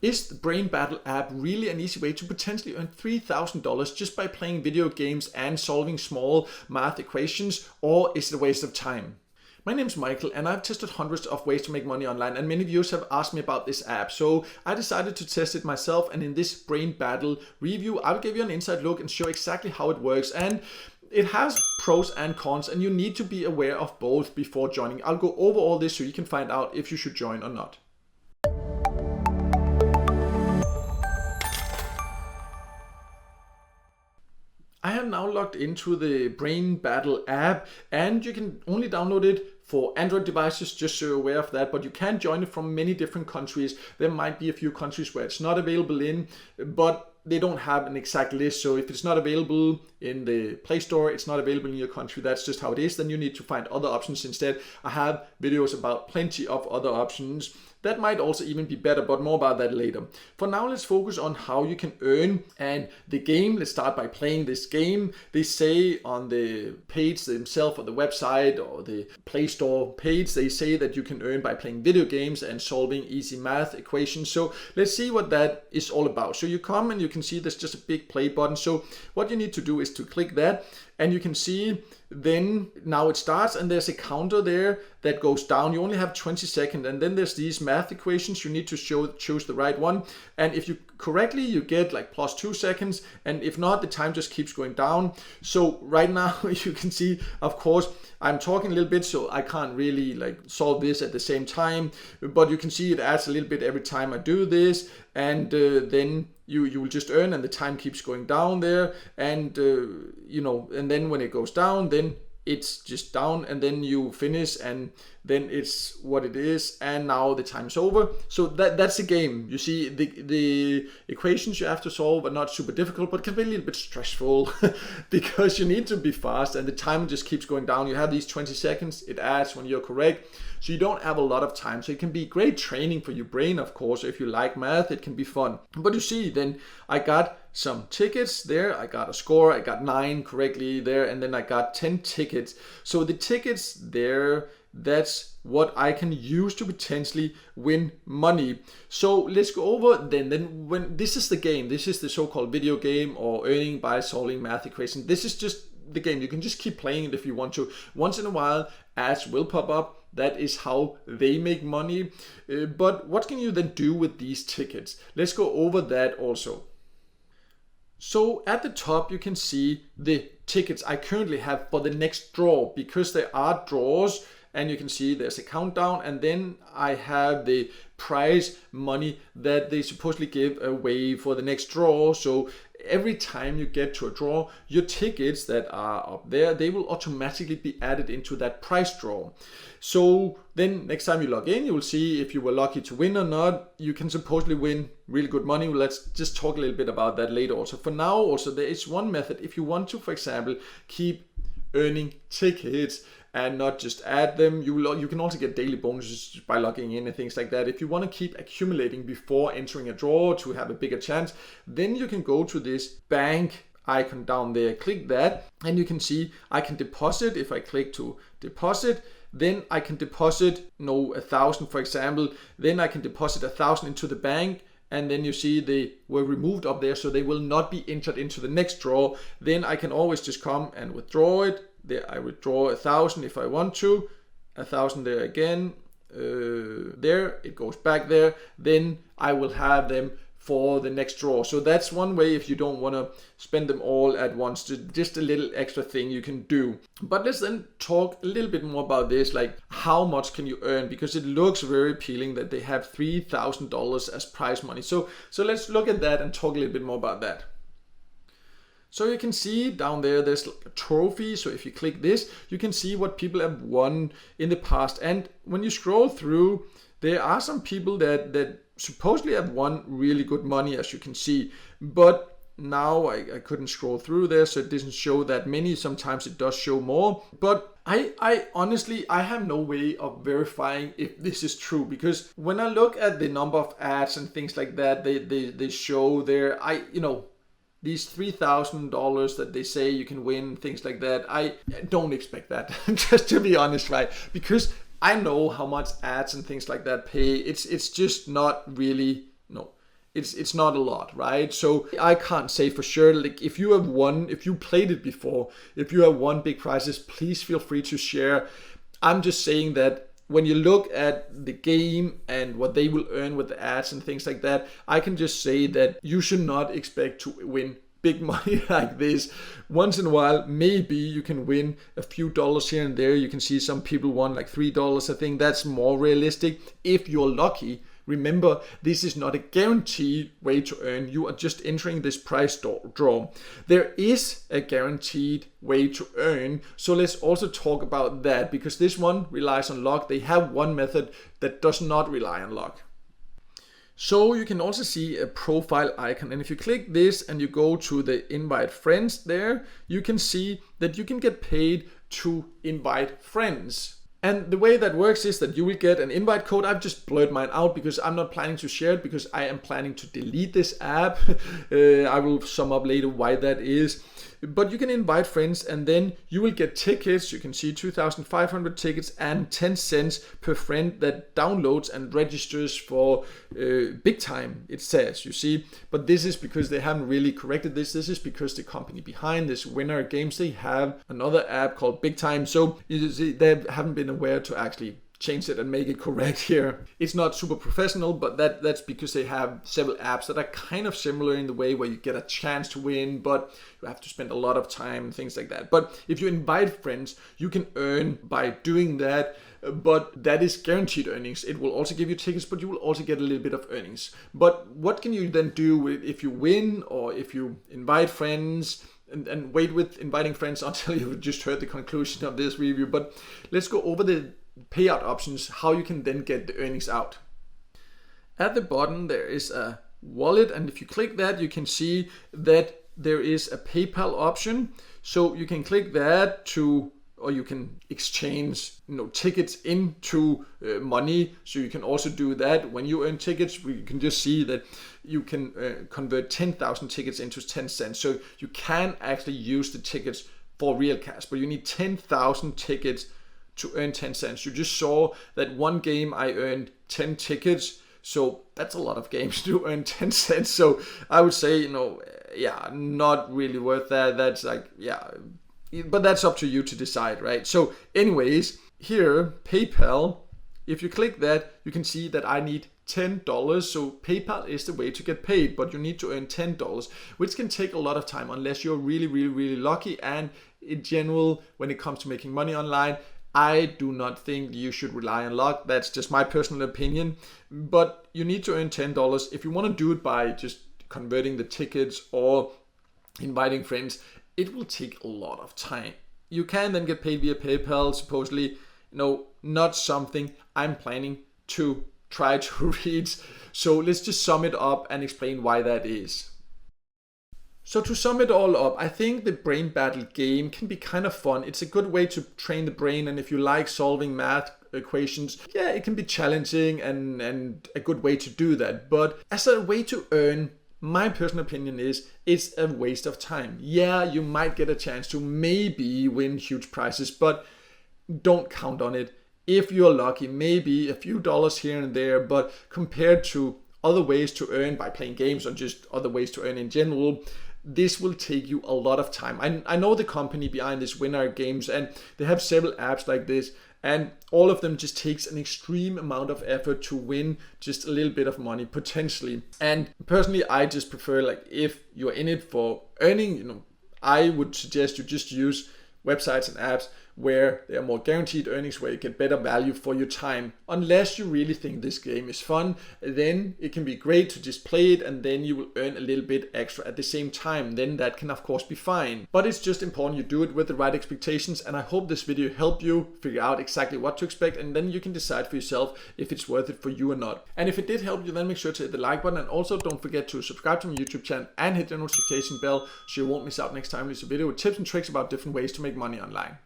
Is the Brain Battle app really an easy way to potentially earn $3,000 just by playing video games and solving small math equations, or is it a waste of time? My name is Michael and I've tested hundreds of ways to make money online, and many viewers have asked me about this app. So I decided to test it myself, and in this Brain Battle review I'll give you an inside look and show exactly how it works. And it has pros and cons, and you need to be aware of both before joining. I'll go over all this so you can find out if you should join or not. I have now logged into the Brain Battle app, and you can only download it for Android devices, just so you're aware of that, but you can join it from many different countries. There might be a few countries where it's not available in, but they don't have an exact list. So if it's not available in the Play Store, it's not available in your country, that's just how it is. Then you need to find other options instead. I have videos about plenty of other options. That might also even be better, but more about that later. For now, let's focus on how you can earn and the game. Let's start by playing this game. They say on the page themselves, or the website or the Play Store page, they say that you can earn by playing video games and solving easy math equations. So let's see what that is all about. So you come and you can see there's just a big play button. So what you need to do is to click that, and you can see then now it starts, and there's a counter there that goes down. You only have 20 seconds, and then there's these math equations. You need to choose the right one, and if you correctly, you get like plus 2 seconds, and if not, the time just keeps going down. So right now you can see, of course, I'm talking a little bit, so I can't really like solve this at the same time, but you can see it adds a little bit every time I do this, and then you will just earn, and the time keeps going down there, and and then when it goes down, then it's just down, and then you finish, and then it's what it is, and now the time's over. So that's the game. You see, the equations you have to solve are not super difficult, but can be a little bit stressful because you need to be fast, and the time just keeps going down. You have these 20 seconds, it adds when you're correct, so you don't have a lot of time. So it can be great training for your brain, of course. If you like math, it can be fun. But you see, then I got some tickets there. I got a score. I got 9 correctly there, and then I got 10 tickets. So the tickets there, that's what I can use to potentially win money. So let's go over then when this is the game. This is the so-called video game, or earning by solving math equations. This is just the game. You can just keep playing it if you want to. Once in a while, ads will pop up. That is how they make money. But what can you then do with these tickets? Let's go over that also. So at the top you can see the tickets I currently have for the next draw, because there are draws, and you can see there's a countdown, and then I have the prize money that they supposedly give away for the next draw. So every time you get to a draw, your tickets that are up there, they will automatically be added into that prize draw. So then next time you log in, you will see if you were lucky to win or not. You can supposedly win really good money. Let's just talk a little bit about that later also. For now also, there is one method. If you want to, for example, keep earning tickets and not just add them, you can also get daily bonuses by logging in and things like that. If you want to keep accumulating before entering a draw to have a bigger chance, then you can go to this bank icon down there, click that, and you can see I can deposit. If I click to deposit, then I can deposit 1,000 for example, then I can deposit 1,000 into the bank, and then you see they were removed up there, so they will not be entered into the next draw. Then I can always just come and withdraw it. There I withdraw 1,000 if I want to, 1,000 there again, there it goes back there. Then I will have them for the next draw. So that's one way if you don't want to spend them all at once. Just a little extra thing you can do. But let's then talk a little bit more about this, like how much can you earn, because it looks very appealing that they have $3,000 as prize money. So let's look at that and talk a little bit more about that. So you can see down there, there's like a trophy. So if you click this, you can see what people have won in the past. And when you scroll through, there are some people that supposedly have won really good money, as you can see. But now I couldn't scroll through there, so it doesn't show that many. Sometimes it does show more. But I honestly, I have no way of verifying if this is true, because when I look at the number of ads and things like that, they show there, these $3,000 that they say you can win, things like that, I don't expect that, just to be honest, right? Because I know how much ads and things like that pay. It's just not really, it's not a lot, right? So I can't say for sure. Like if you played it before, if you have won big prizes, please feel free to share. I'm just saying that when you look at the game and what they will earn with the ads and things like that, I can just say that you should not expect to win big money like this. Once in a while, maybe you can win a few dollars here and there. You can see some people won like $3. I think that's more realistic if you're lucky. Remember, this is not a guaranteed way to earn. You are just entering this prize draw. There is a guaranteed way to earn. So let's also talk about that, because this one relies on luck. They have one method that does not rely on luck. So you can also see a profile icon, and if you click this and you go to the invite friends there, you can see that you can get paid to invite friends. And the way that works is that you will get an invite code. I've just blurred mine out because I'm not planning to share it, because I am planning to delete this app. I will sum up later why that is. But you can invite friends and then you will get tickets. You can see 2,500 tickets and 10 cents per friend that downloads and registers for Big Time, it says, you see. But this is because they haven't really corrected this. This is because the company behind this, Winner Games, they have another app called Big Time. So you see, they haven't been aware to actually change it and make it correct here. It's not super professional, but that's because they have several apps that are kind of similar in the way where you get a chance to win, but you have to spend a lot of time and things like that. But if you invite friends, you can earn by doing that, but that is guaranteed earnings. It will also give you tickets, but you will also get a little bit of earnings. But what can you then do if you win or if you invite friends? And wait with inviting friends until you've just heard the conclusion of this review. But let's go over the payout options, how you can then get the earnings out. At the bottom there is a wallet, and if you click that, you can see that there is a PayPal option. So you can click that or you can exchange tickets into money. So you can also do that when you earn tickets. You can just see that you can convert 10,000 tickets into 10 cents. So you can actually use the tickets for real cash, but you need 10,000 tickets to earn 10 cents. You just saw that one game I earned 10 tickets. So that's a lot of games to earn 10 cents. So I would say, not really worth that. That's but that's up to you to decide, right? So anyways, here, PayPal, if you click that, you can see that I need $10. So PayPal is the way to get paid, but you need to earn $10, which can take a lot of time unless you're really, really, really lucky. And in general, when it comes to making money online, I do not think you should rely on luck. That's just my personal opinion. But you need to earn $10. If you want to do it by just converting the tickets or inviting friends, it will take a lot of time. You can then get paid via PayPal, supposedly. Not something I'm planning to try to reach. So let's just sum it up and explain why that is. So to sum it all up, I think the Brain Battle game can be kind of fun. It's a good way to train the brain, and if you like solving math equations, it can be challenging and a good way to do that. But as a way to earn, my personal opinion is it's a waste of time. Yeah, you might get a chance to maybe win huge prizes, but don't count on it. If you're lucky, maybe a few dollars here and there, but compared to other ways to earn by playing games or just other ways to earn in general, this will take you a lot of time. I know the company behind this, Winner Games, and they have several apps like this, and all of them just takes an extreme amount of effort to win just a little bit of money potentially. And personally, I just prefer, if you're in it for earning, I would suggest you just use websites and apps where there are more guaranteed earnings, where you get better value for your time. Unless you really think this game is fun, then it can be great to just play it and then you will earn a little bit extra at the same time. Then that can of course be fine. But it's just important you do it with the right expectations, and I hope this video helped you figure out exactly what to expect, and then you can decide for yourself if it's worth it for you or not. And if it did help you, then make sure to hit the like button, and also don't forget to subscribe to my YouTube channel and hit the notification bell so you won't miss out next time there's a video with tips and tricks about different ways to make money online.